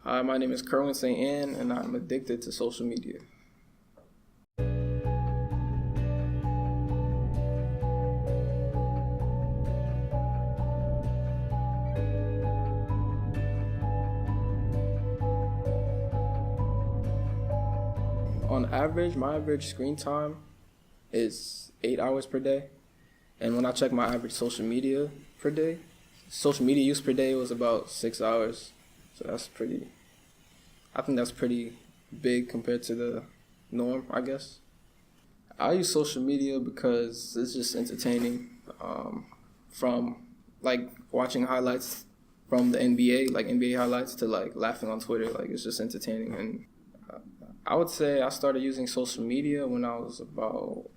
Hi, my name is Kerwin St. Ann, and I'm addicted to social media. On average, my average screen time is 8 hours per day. And when I check my average social media use per day was about 6 hours. So I think that's pretty big compared to the norm, I guess. I use social media because it's just entertaining. From like watching highlights from the NBA, like NBA highlights, to like laughing on Twitter, like it's just entertaining. And I would say I started using social media when I was about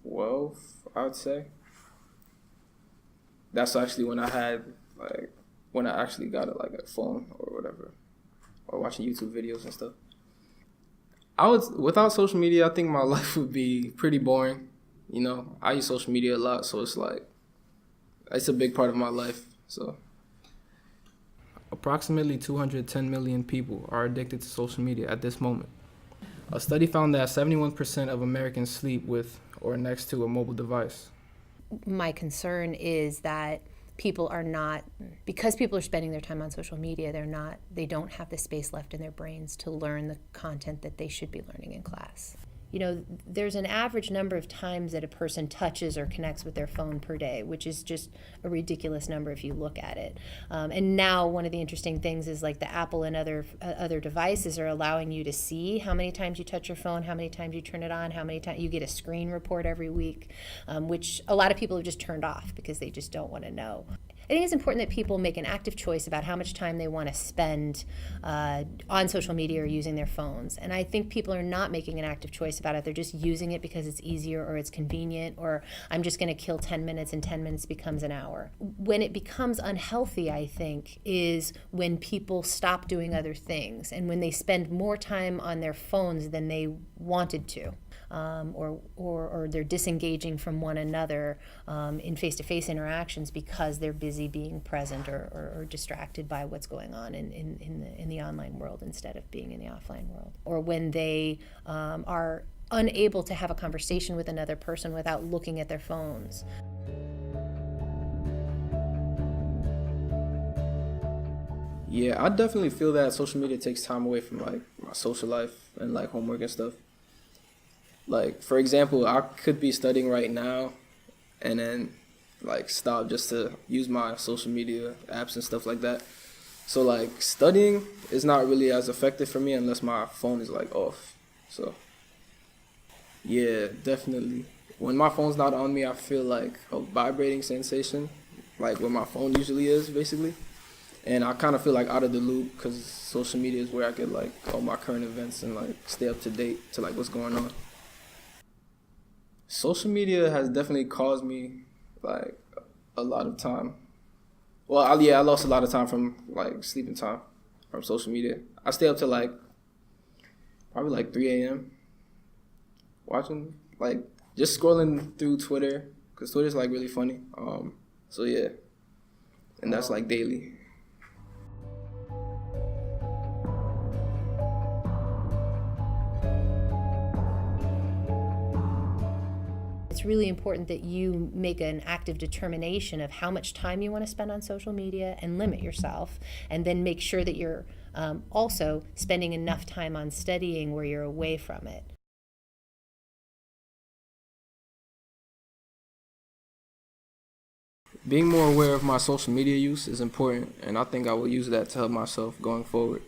12, I would say. That's actually when when I actually got a phone or whatever, or watching YouTube videos and stuff. Without social media, I think my life would be pretty boring. I use social media a lot, so it's a big part of my life. So approximately 210 million people are addicted to social media at this moment. A study found that 71% of Americans sleep with or next to a mobile device. My concern is that people are not, because people are spending their time on social media, they don't have the space left in their brains to learn the content that they should be learning in class. There's an average number of times that a person touches or connects with their phone per day, which is just a ridiculous number if you look at it. And now one of the interesting things is like the Apple and other devices are allowing you to see how many times you touch your phone, how many times you turn it on, how many times you get a screen report every week, which a lot of people have just turned off because they just don't want to know. I think it's important that people make an active choice about how much time they want to spend on social media or using their phones. And I think people are not making an active choice about it. They're just using it because it's easier or it's convenient, or I'm just going to kill 10 minutes and 10 minutes becomes an hour. When it becomes unhealthy, I think, is when people stop doing other things and when they spend more time on their phones than they wanted to. Or they're disengaging from one another in face-to-face interactions because they're busy being present or distracted by what's going on in the online world instead of being in the offline world. Or when they are unable to have a conversation with another person without looking at their phones. Yeah, I definitely feel that social media takes time away from my social life and homework and stuff. For example, I could be studying right now and then stop just to use my social media apps and stuff like that. So studying is not really as effective for me unless my phone is off. So yeah, definitely. When my phone's not on me, I feel a vibrating sensation, where my phone usually is, basically. And I kind of feel out of the loop because social media is where I get all my current events and stay up to date to what's going on. Social media has definitely caused me a lot of time. Well, I lost a lot of time from sleeping time from social media. I stay up to probably 3 a.m. watching just scrolling through Twitter because Twitter's really funny. So yeah, and that's daily. It's really important that you make an active determination of how much time you want to spend on social media and limit yourself, and then make sure that you're also spending enough time on studying where you're away from it. Being more aware of my social media use is important, and I think I will use that to help myself going forward.